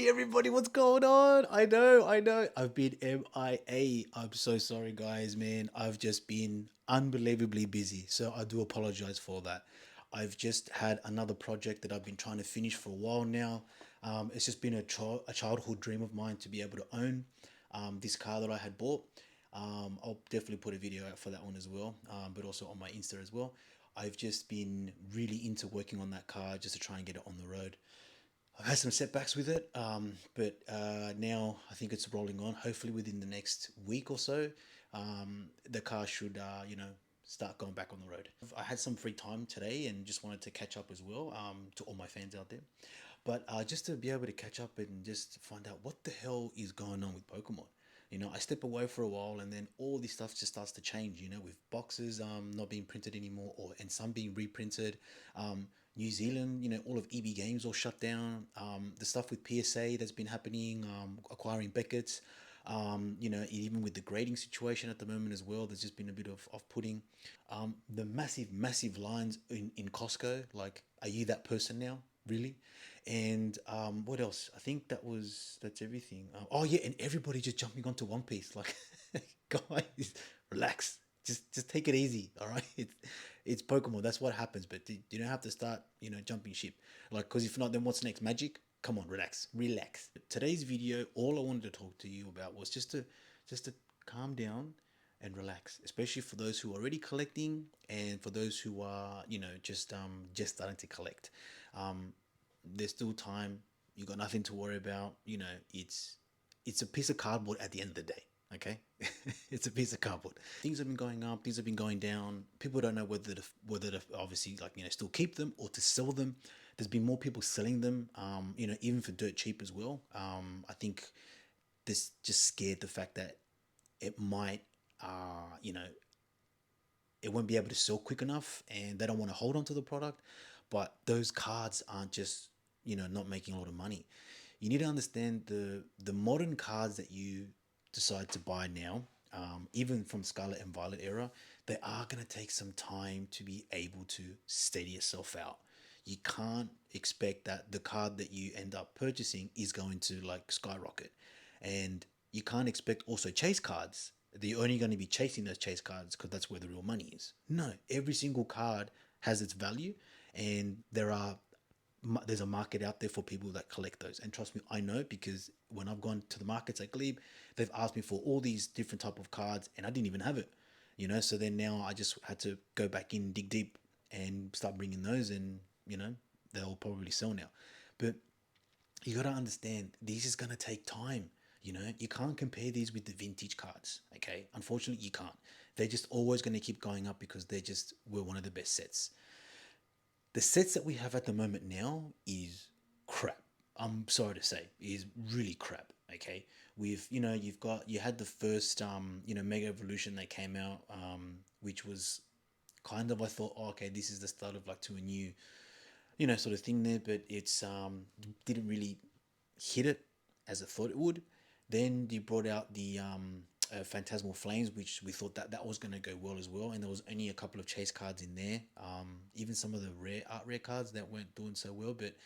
Hey everybody, what's going on? I know. I've been MIA. I'm so sorry, guys, man. I've just been unbelievably busy, so I do apologize for that. I've just had another project that I've been trying to finish for a while now. It's just been a childhood dream of mine to be able to own this car that I had bought. I'll definitely put a video out for that one as well, but also on my Insta as well. I've just been really into working on that car just to try and get it on the road. I've had some setbacks with it, but now I think it's rolling on. Hopefully, within the next week or so, the car should, start going back on the road. I had some free time today and just wanted to catch up as well, to all my fans out there. But just to be able to catch up and just find out what the hell is going on with Pokemon. I step away for a while and then all this stuff just starts to change, with boxes not being printed anymore and some being reprinted. New Zealand, all of EB Games all shut down. The stuff with PSA that's been happening, acquiring Beckett's, even with the grading situation at the moment as well, there's just been a bit of off-putting. The massive lines in Costco, like, are you that person now? Really? And what else? I think that's everything. Oh yeah, and everybody just jumping onto One Piece. Like, guys, relax. Just take it easy. All right. It's Pokemon. That's what happens. But you don't have to start jumping ship. Like, because if not, then what's next? Magic. Come on, relax. Today's video, all I wanted to talk to you about was just to calm down and relax, especially for those who are already collecting and for those who are just starting to collect. Um, there's still time. You got nothing to worry about. It's a piece of cardboard at the end of the day. Okay, it's a piece of cardboard. Things have been going up. Things have been going down. People don't know whether to obviously still keep them or to sell them. There's been more people selling them. Even for dirt cheap as well. I think this just scared the fact that it might, uh, you know, it won't be able to sell quick enough and they don't want to hold on to the product. But those cards aren't just, not making a lot of money. You need to understand the modern cards that you decide to buy now, even from Scarlet and Violet era, they are going to take some time to be able to steady yourself out. You can't expect that the card that you end up purchasing is going to like skyrocket. And you can't expect also chase cards that you're only going to be chasing those chase cards because that's where the real money is. No, every single card has its value, and there's a market out there for people that collect those. And trust me, I know, because when I've gone to the markets at Glebe, they've asked me for all these different type of cards and I didn't even have it. So then now I just had to go back in, dig deep, and start bringing those, and they'll probably sell now. But you got to understand, this is going to take time. You can't compare these with the vintage cards. Okay, unfortunately you can't. They're just always going to keep going up because they just were one of the best sets. The sets that we have at the moment now is crap. I'm sorry to say, is really crap. Okay, you had the first Mega Evolution that came out, which was kind of, I thought, oh, okay, this is the start of like to a new sort of thing there, but it's didn't really hit it as I thought it would. Then you brought out the Phantasmal Flames, which we thought that was going to go well as well, and there was only a couple of chase cards in there. Even some of the rare cards that weren't doing so well. But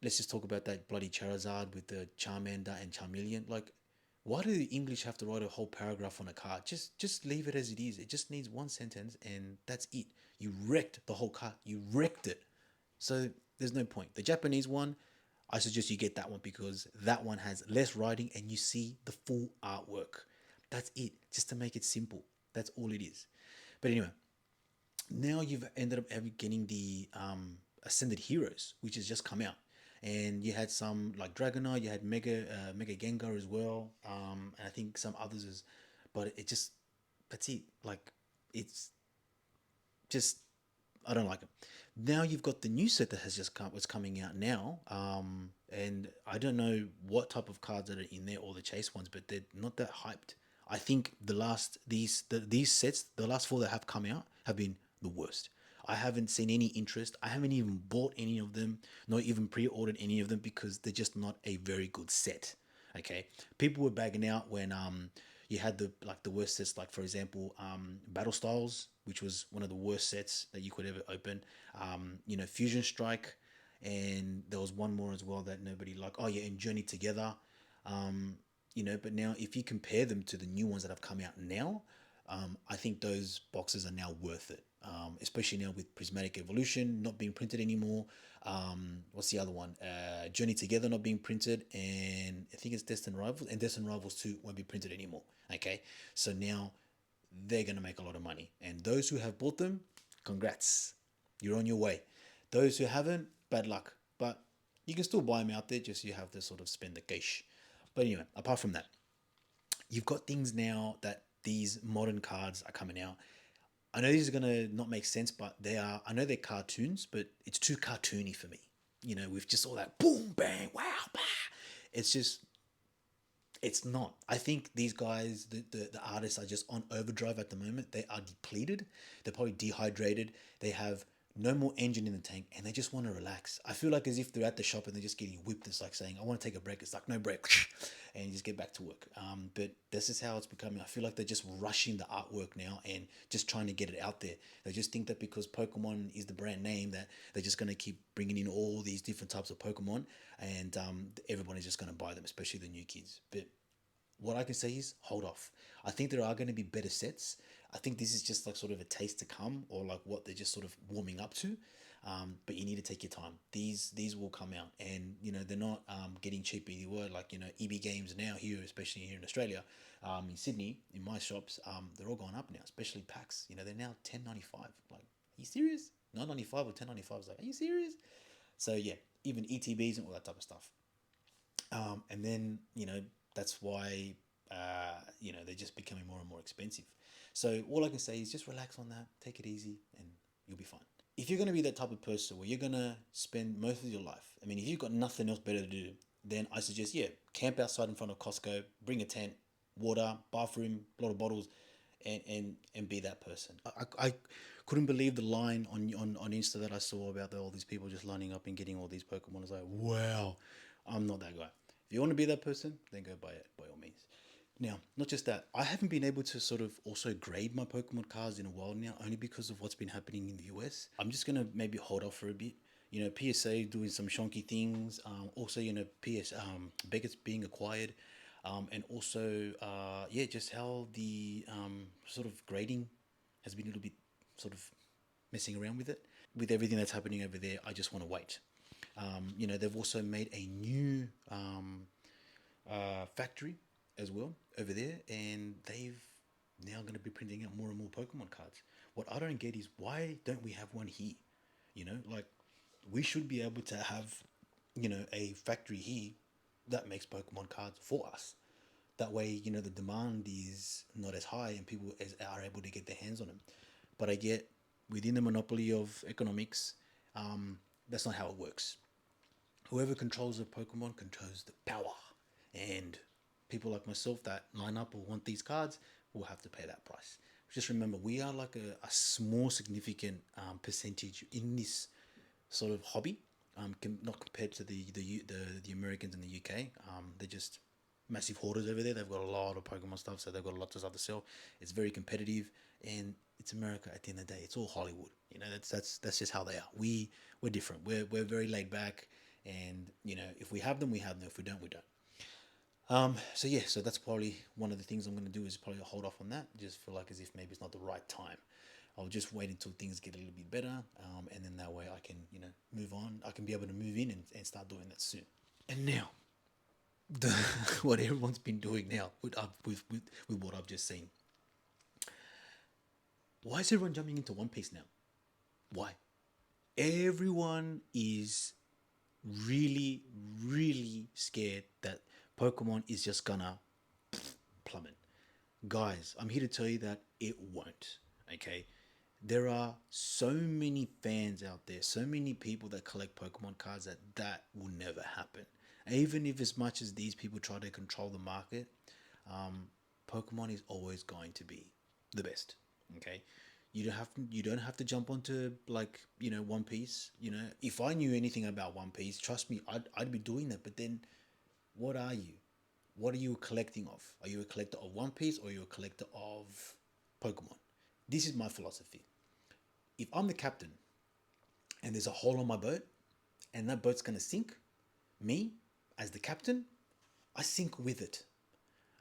let's just talk about that bloody Charizard with the Charmander and Charmeleon. Like, why do the English have to write a whole paragraph on a card? Just leave it as it is. It just needs one sentence and that's it. You wrecked the whole card. You wrecked it. So there's no point. The Japanese one, I suggest you get that one because that one has less writing and you see the full artwork. That's it. Just to make it simple. That's all it is. But anyway, now you've ended up getting the Ascended Heroes, which has just come out. And you had some like Dragonite, you had Mega Gengar as well, and I think some others but it just, that's it. Like, it's just, I don't like it. Now you've got the new set that has just come, what's coming out now, and I don't know what type of cards that are in there or the chase ones, but they're not that hyped. I think these sets, the last four that have come out, have been the worst. I haven't seen any interest. I haven't even bought any of them, not even pre-ordered any of them because they're just not a very good set. Okay, people were bagging out when you had the worst sets, like for example Battle Styles, which was one of the worst sets that you could ever open. Fusion Strike, and there was one more as well that nobody liked. Oh yeah, and Journey Together. Um, but now if you compare them to the new ones that have come out now, I think those boxes are now worth it. Especially now with Prismatic Evolution not being printed anymore. What's the other one? Journey Together not being printed, and I think it's Destined Rivals, and Destined Rivals 2 won't be printed anymore. Okay, so now they're going to make a lot of money. And those who have bought them, congrats, you're on your way. Those who haven't, bad luck. But you can still buy them out there, just you have to sort of spend the cash. But anyway, apart from that, you've got things now that these modern cards are coming out. I know this is gonna not make sense, but they are. I know they're cartoons, but it's too cartoony for me. With just all that boom, bang, wow, bah. It's just it's not. I think these guys, the artists, are just on overdrive at the moment. They are depleted. They're probably dehydrated. They have no more engine in the tank, and they just want to relax. I feel like as if they're at the shop and they're just getting whipped. It's like saying, "I want to take a break." It's like no break, and you just get back to work. But this is how it's becoming. I feel like they're just rushing the artwork now and just trying to get it out there. They just think that because Pokemon is the brand name, that they're just gonna keep bringing in all these different types of Pokemon, and everybody's just gonna buy them, especially the new kids. But what I can say is hold off. I think there are going to be better sets. I think this is just like sort of a taste to come, or like what they're just sort of warming up to. But you need to take your time. These will come out, and they're not getting cheaper. You were like EB Games now here, especially here in Australia, in Sydney, in my shops, they're all going up now. Especially packs. They're now 10.95. Like, are you serious? 9.95 or 10.95 is like, are you serious? So yeah, even ETBs and all that type of stuff. And then that's why they're just becoming more and more expensive. So all I can say is just relax on that, take it easy, and you'll be fine. If you're going to be that type of person where you're going to spend most of your life, I mean, if you've got nothing else better to do, then I suggest, yeah, camp outside in front of Costco, bring a tent, water, bathroom, a lot of bottles, and be that person. I couldn't believe the line on Insta that I saw about all these people just lining up and getting all these Pokemon. I was like, wow, I'm not that guy. If you want to be that person, then go buy it by all means. Now, not just that, I haven't been able to sort of also grade my Pokemon cards in a while now, only because of what's been happening in the US. I'm just gonna maybe hold off for a bit. PSA doing some shonky things. Also, Beckett's being acquired, and also, yeah, just how the sort of grading has been a little bit sort of messing around with it. With everything that's happening over there, I just want to wait. They've also made a new factory as well over there, and they've now going to be printing out more and more Pokemon cards. What I don't get is why don't we have one here? Like we should be able to have, a factory here that makes Pokemon cards for us. That way, the demand is not as high and people are able to get their hands on them. But I get within the monopoly of economics, that's not how it works. Whoever controls the Pokemon controls the power. And people like myself that line up or want these cards will have to pay that price. Just remember, we are like a small, significant percentage in this sort of hobby. Not compared to the Americans in the UK. They're just massive hoarders over there. They've got a lot of Pokemon stuff, so they've got a lot of stuff to sell. It's very competitive, and it's America at the end of the day. It's all Hollywood. That's just how they are. We're different. We're very laid back, and if we have them, we have them. If we don't, we don't. So yeah, so that's probably one of the things I'm going to do is probably hold off on that. Just feel like as if maybe it's not the right time. I'll just wait until things get a little bit better, and then that way I can move on. I can be able to move in and start doing that soon. And now, the, what everyone's been doing now with what I've just seen. Why is everyone jumping into One Piece now? Why? Everyone is really, really scared that Pokemon is just gonna plummet. Guys, I'm here to tell you that it won't. Okay? There are so many fans out there, so many people that collect Pokemon cards that will never happen. Even if as much as these people try to control the market, Pokemon is always going to be the best. Okay? You don't have to jump onto like One Piece. If I knew anything about One Piece, trust me, I'd be doing that. But then, what are you? What are you collecting of? Are you a collector of One Piece or are you a collector of Pokemon? This is my philosophy. If I'm the captain and there's a hole on my boat, and that boat's gonna sink, me as the captain, I sink with it.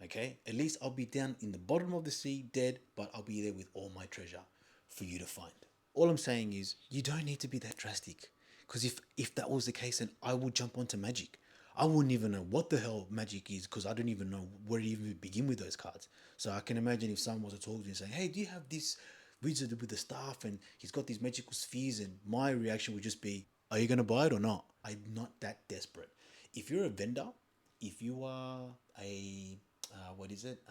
Okay, at least I'll be down in the bottom of the sea, dead, but I'll be there with all my treasure for you to find. All I'm saying is you don't need to be that drastic, because if that was the case, then I would jump onto Magic. I wouldn't even know what the hell Magic is because I don't even know where to even begin with those cards. So I can imagine if someone was to talk to me and say, "Hey, do you have this wizard with the staff and he's got these magical spheres?" And my reaction would just be, "Are you gonna buy it or not?" I'm not that desperate. If you're a vendor, if you are a what is it?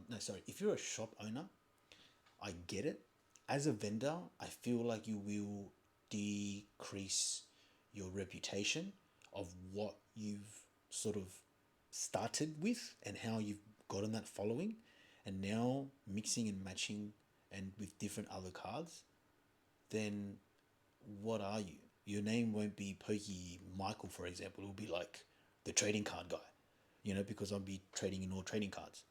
No, sorry. If you're a shop owner, I get it. As a vendor, I feel like you will decrease your reputation of what you've sort of started with and how you've gotten that following, and now mixing and matching and with different other cards, then what are you? Your name won't be Pokey Michael, for example. It'll be like the trading card guy, because I'll be trading in all trading cards.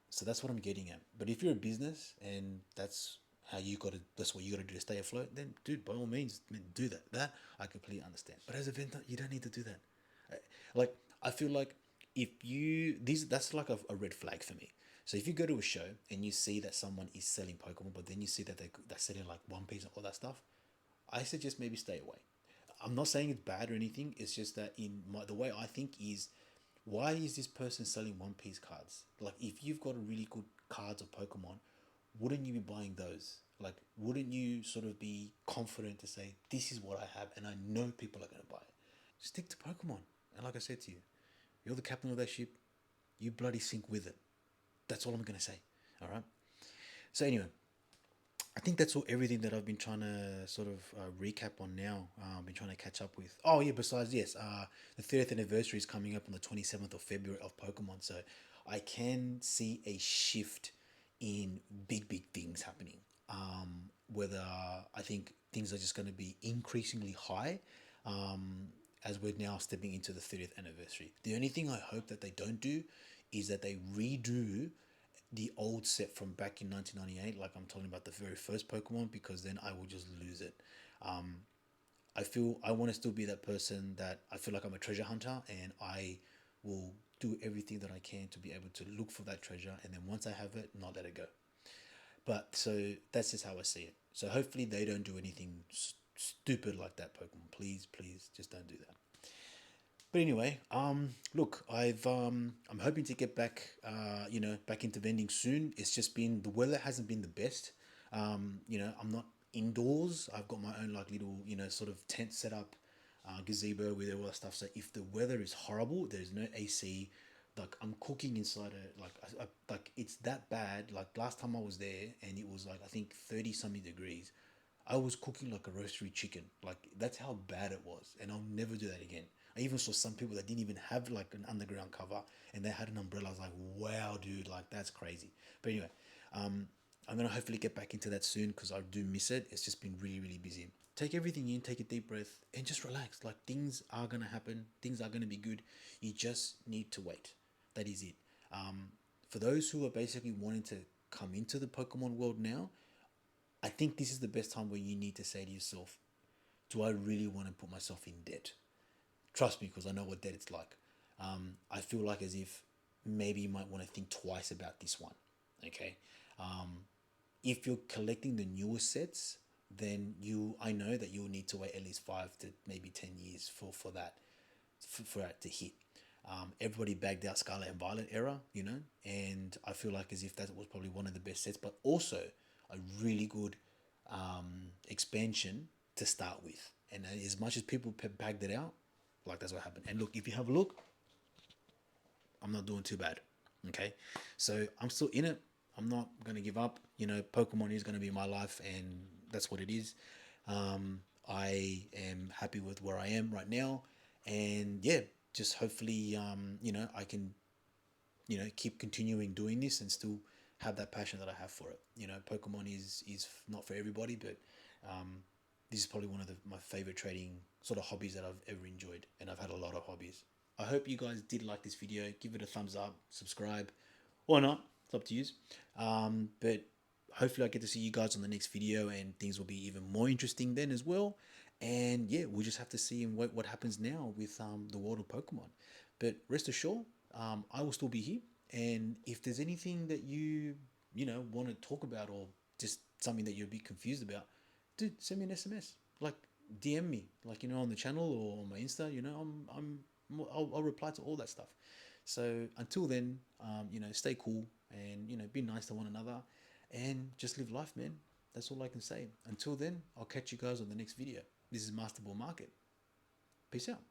So that's what I'm getting at. But if you're a business and that's what you got to do to stay afloat, then dude, by all means, do that. That I completely understand. But as a vendor, you don't need to do that. Uh, Like I feel like if you these that's like a red flag for me. So if you go to a show and you see that someone is selling Pokemon, but then you see that they're selling like One Piece and all that stuff, I suggest maybe stay away. I'm not saying it's bad or anything. It's just that the way I think is, why is this person selling One Piece cards? Like, if you've got a really good cards of Pokemon, wouldn't you be buying those? Like, wouldn't you sort of be confident to say, this is what I have and I know people are going to buy it? Stick to Pokemon. And like I said to you, you're the captain of that ship. You bloody sink with it. That's all I'm going to say. All right. So anyway, I think that's all everything that I've been trying to sort of recap on now. Been trying to catch up with. Oh yeah, besides yes, the 30th anniversary is coming up on the 27th of February of Pokemon, so I can see a shift in big things happening. Whether I think things are just going to be increasingly high, as we're now stepping into the 30th anniversary. The only thing I hope that they don't do is that they redo the old set from back in 1998, like I'm talking about the very first Pokemon, because then I will just lose it. Um, I feel I want to still be that person that I feel like I'm a treasure hunter, and I will do everything that I can to be able to look for that treasure, and then once I have it, not let it go. But so that's just how I see it. So hopefully they don't do anything stupid like that, Pokemon. Please, please, just don't do that. But anyway, look, I'm hoping to get back, back into vending soon. It's just been the weather hasn't been the best. I'm not indoors. I've got my own like little, sort of tent set up, gazebo with all that stuff. So if the weather is horrible, there's no AC. Like I'm cooking inside like it's that bad. Like last time I was there, and it was like I think 30 something degrees. I was cooking like a roastery chicken. Like that's how bad it was, and I'll never do that again. I even saw some people that didn't even have like an underground cover, and they had an umbrella. I was like, wow, dude, like that's crazy. But anyway, um, I'm gonna hopefully get back into that soon because I do miss it. It's just been really busy. Take everything in, take a deep breath, and just relax. Like things are gonna happen. Things are gonna be good. You just need to wait. That is it. For those who are basically wanting to come into the Pokemon world now, I think this is the best time where you need to say to yourself, do I really want to put myself in debt? Trust me, because I know what debt it's like. I feel like as if maybe you might want to think twice about this one. Okay. If you're collecting the newer sets, then I know that you'll need to wait at least 5 to maybe 10 years for that, for that to hit. Everybody bagged out Scarlet and Violet era, and I feel like as if that was probably one of the best sets, but also a really good expansion to start with. And as much as people bagged it out, like that's what happened. And look, if you have a look, I'm not doing too bad. Okay, so I'm still in it. I'm not gonna give up. Pokemon is gonna be my life, and that's what it is. I am happy with where I am right now, and yeah, just hopefully, I can, keep continuing doing this and still have that passion that I have for it. Pokemon is not for everybody, but this is probably one of my favorite trading sort of hobbies that I've ever enjoyed, and I've had a lot of hobbies. I hope you guys did like this video. Give it a thumbs up, subscribe, or not. It's up to you. But hopefully I get to see you guys on the next video, and things will be even more interesting then as well. And yeah, we'll just have to see and wait what happens now with the world of Pokemon. But rest assured, I will still be here. And if there's anything that you want to talk about, or just something that you're a bit confused about, dude, send me an SMS. Like DM me, like on the channel or on my Insta. I'll reply to all that stuff. So until then, stay cool and be nice to one another, and just live life, man. That's all I can say. Until then, I'll catch you guys on the next video. This is Master Ball Market. Peace out.